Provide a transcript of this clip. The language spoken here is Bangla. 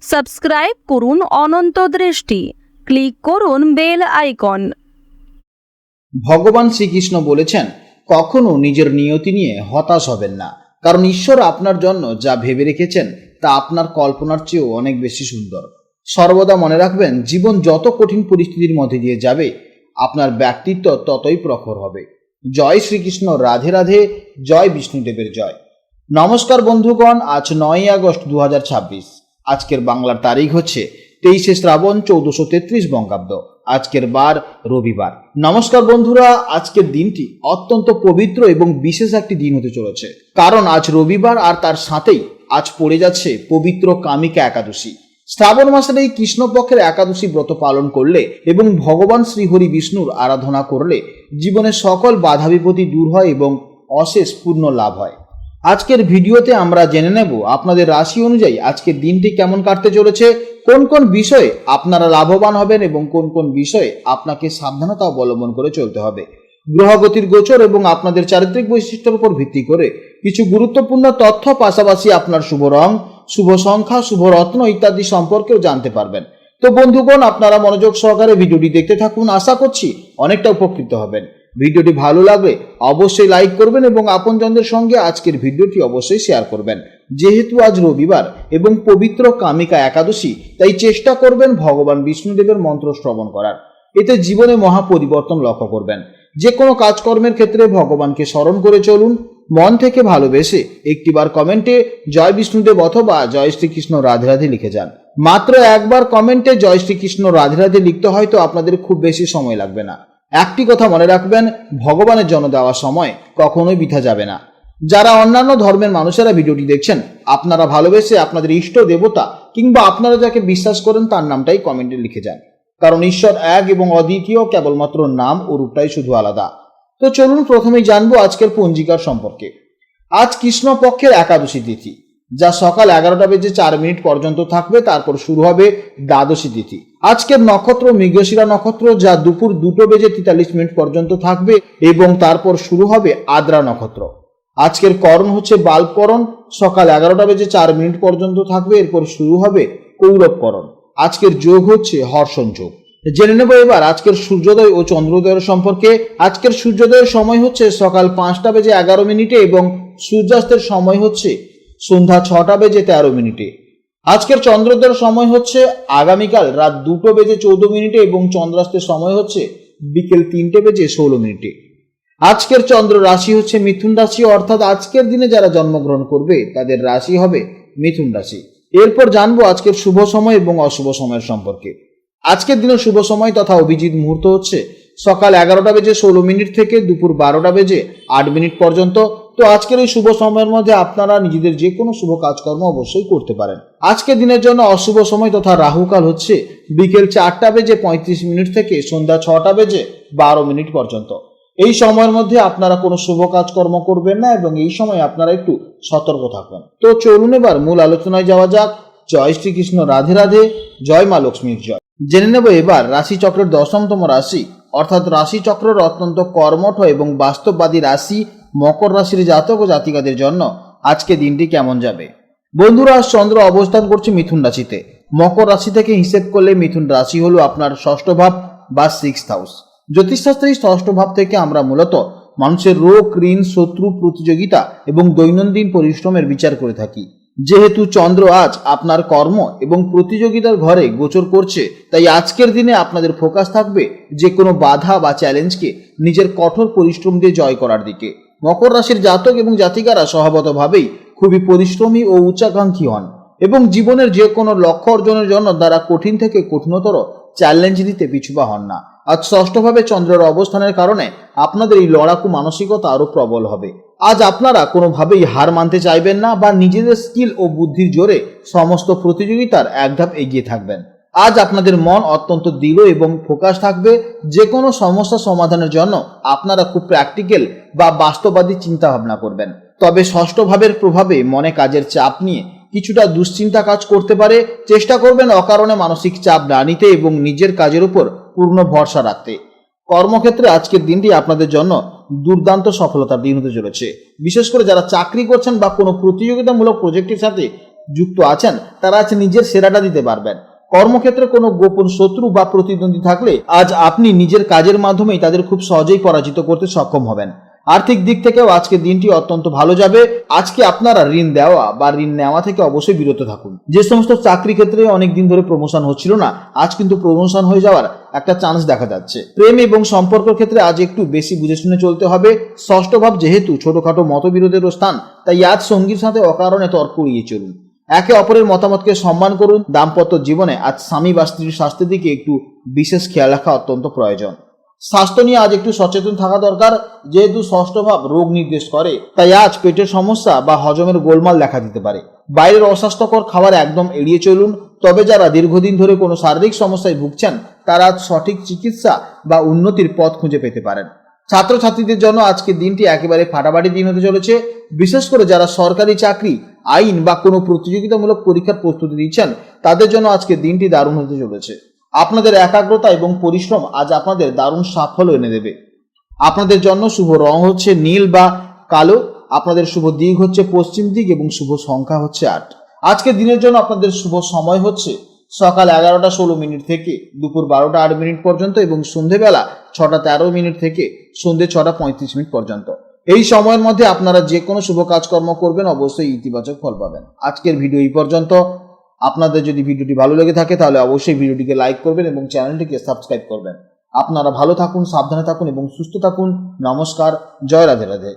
সাবস্ক্রাইব করুন অনন্ত দৃষ্টি, ক্লিক করুন বেল আইকন। ভগবান শ্রীকৃষ্ণ বলেছেন, কখনো নিজের নিয়তি নিয়ে হতাশ হবেন না, কারণ ঈশ্বর আপনার জন্য যা ভেবে রেখেছেন তা আপনার কল্পনার চেয়েও অনেক বেশি সুন্দর। সর্বদা মনে রাখবেন, জীবন যত কঠিন পরিস্থিতির মধ্যে দিয়ে যাবে, আপনার ব্যক্তিত্ব ততই প্রখর হবে। জয় শ্রীকৃষ্ণ, রাধে রাধে, জয় বিষ্ণুদেবের জয়। নমস্কার বন্ধুগণ, আজ 9ই আগস্ট 2026। আজকের বাংলার তারিখ হচ্ছে 23শে শ্রাবণ 1433 বঙ্গাব্দ। আজকের বার রবিবার। নমস্কার বন্ধুরা, আজকের দিনটি অত্যন্ত পবিত্র এবং বিশেষ একটি দিন হতে চলেছে, কারণ আজ রবিবার আর তার সাথেই আজ পড়ে যাচ্ছে পবিত্র কামিকা একাদশী। শ্রাবণ মাসের এই কৃষ্ণপক্ষের একাদশী ব্রত পালন করলে এবং ভগবান শ্রীহরি বিষ্ণুর আরাধনা করলে জীবনের সকল বাধা বিপত্তি দূর হয় এবং অশেষ পূর্ণ লাভ হয়। আজকের ভিডিওতে আমরা জেনে নেব আপনাদের রাশি অনুযায়ী আজকের দিনটি কেমন কাটতে চলেছে, কোন কোন বিষয়ে আপনারা লাভবান হবেন এবং কোন কোন বিষয়ে আপনাকে সাবধানতা অবলম্বন করে চলতে হবে। গ্রহগতির গোচর এবং আপনাদের চারিত্রিক বৈশিষ্ট্যের উপর ভিত্তি করে কিছু গুরুত্বপূর্ণ তথ্য, পাশাপাশি আপনার শুভ রং, শুভ সংখ্যা, শুভ রত্ন ইত্যাদি সম্পর্কেও জানতে পারবেন। তো বন্ধুগণ, আপনারা মনোযোগ সহকারে ভিডিওটি দেখতে থাকুন, আশা করছি অনেকটা উপকৃত হবেন। ভিডিওটি ভালো লাগলে অবশ্যই লাইক করবেন এবং আপনজনদের সঙ্গে আজকের ভিডিওটি অবশ্যই শেয়ার করবেন। যেহেতু আজ রবিবার এবং পবিত্র কামিকা একাদশী, তাই চেষ্টা করবেন ভগবান বিষ্ণুদেবের মন্ত্র শ্রবণ করার। এতে জীবনে মহা পরিবর্তন লক্ষ্য করবেন। যে কোনো কাজকর্মের ক্ষেত্রে ভগবানকে স্মরণ করে চলুন। মন থেকে ভালোবেসে একটিবার কমেন্টে জয় বিষ্ণুদেব অথবা জয় শ্রীকৃষ্ণ রাধে রাধে লিখে যান। মাত্র একবার কমেন্টে জয় শ্রীকৃষ্ণ রাধে রাধে লিখতে হয়তো আপনাদের খুব বেশি সময় লাগবে না। একটি কথা মনে রাখবেন, ভগবানের জন্য দেওয়া সময় কখনোই বৃথা যাবে না। যারা অন্যান্য ধর্মের মানুষেরা ভিডিওটি দেখছেন, আপনারা ভালোবেসে আপনাদের ইষ্ট দেবতা কিংবা আপনারা যাকে বিশ্বাস করেন তার নামটাই কমেন্টে লিখে যান, কারণ ঈশ্বর এক এবং অদ্বিতীয়, কেবলমাত্র নাম ও রূপটাই শুধু আলাদা। তো চলুন প্রথমেই জানবো আজকের পঞ্জিকার সম্পর্কে। আজ কৃষ্ণপক্ষের একাদশী তিথি, যা সকাল 11:04 পর্যন্ত থাকবে, তারপর শুরু হবে দ্বাদশী তিথি। আজকের নক্ষত্র মৃগশিরা নক্ষত্র, যা দুপুর 2:43 পর্যন্ত থাকবে এবং তারপর শুরু হবে আদ্রা নক্ষত্র। আজকের করণ হচ্ছে বাল্বকরণ, সকাল 11:04 পর্যন্ত থাকবে, এরপর শুরু হবে কৌরবকরণ। আজকের যোগ হচ্ছে হর্ষণ যোগ। জেনে নেব এবার আজকের সূর্যোদয় ও চন্দ্রোদয়ের সম্পর্কে। আজকের সূর্যোদয়ের সময় হচ্ছে সকাল 5:11 এবং সূর্যাস্তের সময় হচ্ছে সন্ধ্যা 6:13। আজকের চন্দ্রোদয়ের সময় হচ্ছে আগামীকাল রাত 2:14 এবং চন্দ্রাস্তের সময় হচ্ছে বিকেল 3:16। আজকের চন্দ্র রাশি হচ্ছে মিথুন রাশি, অর্থাৎ আজকের দিনে যারা জন্মগ্রহণ করবে তাদের রাশি হবে মিথুন রাশি। এরপর জানবো আজকের শুভ সময় এবং অশুভ সময়ের সম্পর্কে। আজকের দিনের শুভ সময় তথা অভিজিৎ মুহূর্ত হচ্ছে সকাল 11:16 থেকে দুপুর 12:08 পর্যন্ত। তো আজকের এই শুভ সময়ের মধ্যে আপনারা নিজেদের যে কোনো শুভ কাজকর্ম অবশ্যই করতে পারেন। আজকের দিনের জন্য অশুভ সময় তথা রাহুকাল হচ্ছে বিকেল 4:35 থেকে সন্ধ্যা 6:12 পর্যন্ত। এই সময়ের মধ্যে আপনারা কোনো শুভ কাজকর্ম করবেন না এবং এই সময় আপনারা একটু সতর্ক থাকবেন। তো চলুন এবার মূল আলোচনায় যাওয়া যাক। জয় শ্রীকৃষ্ণ, রাধে রাধে, জয় মা লক্ষ্মীর জয়। জেনে নেব এবার রাশিচক্রের 10তম রাশি, অর্থাৎ রাশিচক্রের অত্যন্ত কর্মঠ এবং বাস্তববাদী রাশি মকর রাশির জাতক ও জাতিকাদের জন্য আজকে দিনটি কেমন যাবে। বন্ধুরা, আজ চন্দ্র অবস্থান করছে মিথুন রাশিতে। মকর রাশি থেকে হিসেব করলে মিথুন রাশি হলো আপনার ষষ্ঠ ভাব বা 6th হাউস। জ্যোতিষশাস্ত্রে ষষ্ঠ ভাব থেকে আমরা মূলত মানুষের রোগ, ঋণ, শত্রু, প্রতিযোগিতা এবং দৈনন্দিন পরিশ্রমের বিচার করে থাকি। যেহেতু চন্দ্র আজ আপনার কর্ম এবং প্রতিযোগিতার ঘরে গোচর করছে, তাই আজকের দিনে আপনাদের ফোকাস থাকবে যে কোনো বাধা বা চ্যালেঞ্জকে নিজের কঠোর পরিশ্রম দিয়ে জয় করার দিকে। মকর রাশির জাতক এবং জাতিকারা স্বভাবতভাবেই খুবই পরিশ্রমী ও উচ্চাকাঙ্ক্ষী হন এবং জীবনের যে কোনো লক্ষ্য অর্জনের জন্য তারা কঠিন থেকে কঠিনতর চ্যালেঞ্জ নিতে পিছুপা হন না। আজ ষষ্ঠভাবে চন্দ্রের অবস্থানের কারণে আপনাদের এই লড়াকু মানসিকতা আরো প্রবল হবে। আজ আপনারা কোনোভাবেই হার মানতে চাইবেন না বা নিজেদের স্কিল ও বুদ্ধির জোরে সমস্ত প্রতিযোগিতার এক ধাপ এগিয়ে থাকবেন। আজ আপনাদের মন অত্যন্ত দৃঢ় এবং ফোকাস থাকবে। যে কোনো সমস্যা সমাধানের জন্য আপনারা খুব প্র্যাকটিক্যাল বা বাস্তববাদী চিন্তা ভাবনা করবেন। তবে ষষ্ঠ ভাবের প্রভাবে মনে কাজের চাপ নিয়ে কিছুটা দুশ্চিন্তা কাজ করতে পারে। চেষ্টা করবেন অকারণে মানসিক চাপ না নিতে এবং নিজের কাজের উপর পূর্ণ ভরসা রাখতে। কর্মক্ষেত্রে আজকের দিনটি আপনাদের জন্য দুর্দান্ত সফলতার দিন হতে চলেছে। বিশেষ করে যারা চাকরি করছেন বা কোনো প্রতিযোগিতামূলক প্রজেক্টের সাথে যুক্ত আছেন তারা আজ নিজের সেরাটা দিতে পারবেন। কর্মক্ষেত্রে কোনো গোপন শত্রু বা প্রতিদ্বন্দ্বী থাকলে আজ আপনি নিজের কাজের মাধ্যমেই তাদের খুব সহজেই পরাজিত করতে সক্ষম হবেন। আর্থিক দিক থেকেও আজকের দিনটি অত্যন্ত ভালো যাবে। আজকে আপনারা ঋণ দেওয়া বা ঋণ নেওয়া থেকে অবশ্যই বিরত থাকুন। যে সমস্ত চাকরি ক্ষেত্রে অনেক দিন ধরে প্রমোশন হচ্ছিল না, আজ কিন্তু প্রমোশন হয়ে যাওয়ার একটা চান্স দেখা যাচ্ছে। প্রেম এবং সম্পর্কের ক্ষেত্রে আজ একটু বেশি বুঝে শুনে চলতে হবে। ষষ্ঠ ভাব যেহেতু ছোটখাটো মতবিরোধেরও স্থান, তাই আজ সঙ্গীর সাথে অকারণে তর্ক এড়িয়ে চলুন। একে অপরের মতামতকে সম্মান করুন। দাম্পত্য জীবনে আজ স্বামী বা স্ত্রীর স্বাস্থ্যের দিকে একটু বিশেষ খেয়াল রাখা অত্যন্ত প্রয়োজন। স্বাস্থ্য নিয়ে আজ একটু সচেতন থাকা দরকার। যেহেতু ষষ্ঠ ভাব রোগ নির্দেশ করে, তাই আজ পেটের সমস্যা বা হজমের গোলমাল দেখা দিতে পারে। বাইরের অস্বাস্থ্যকর খাবার একদম এড়িয়ে চলুন। তবে যারা দীর্ঘদিন ধরে কোনো শারীরিক সমস্যায় ভুগছেন, তারা আজ সঠিক চিকিৎসা বা উন্নতির পথ খুঁজে পেতে পারেন। ছাত্রছাত্রীদের জন্য আজকের দিনটি একেবারে ফাটাফাটি দিন হতে চলেছে। বিশেষ করে যারা সরকারি চাকরি, আইন বা কোনো প্রতিযোগিতামূলক পরীক্ষার প্রস্তুতি নিচ্ছেন, তাদের জন্য আজকের দিনটি দারুণ হতে চলেছে। আপনাদের একাগ্রতা এবং পরিশ্রম আজ আপনাদের দারুণ সাফল্য এনে দেবে। আপনাদের জন্য শুভ রং হচ্ছে নীল বা কালো। আপনাদের শুভ দিক হচ্ছে পশ্চিম দিক এবং শুভ সংখ্যা হচ্ছে 8। আজকের দিনের জন্য আপনাদের শুভ সময় হচ্ছে সকাল 11:16 থেকে দুপুর 12:08 পর্যন্ত এবং সন্ধেবেলা 6:13 থেকে সন্ধে 6:35 পর্যন্ত। এই সময়ের মধ্যে আপনারা যে কোনো শুভ কাজকর্ম করবেন, অবশ্যই ইতিবাচক ফল পাবেন। আজকের ভিডিও এই পর্যন্ত। আপনাদের যদি ভিডিওটি ভালো লেগে থাকে তাহলে অবশ্যই ভিডিওটিকে লাইক করবেন এবং চ্যানেলটিকে সাবস্ক্রাইব করবেন। আপনারা ভালো থাকুন, সাবধানে থাকুন এবং সুস্থ থাকুন। নমস্কার, জয় রাধে রাধে।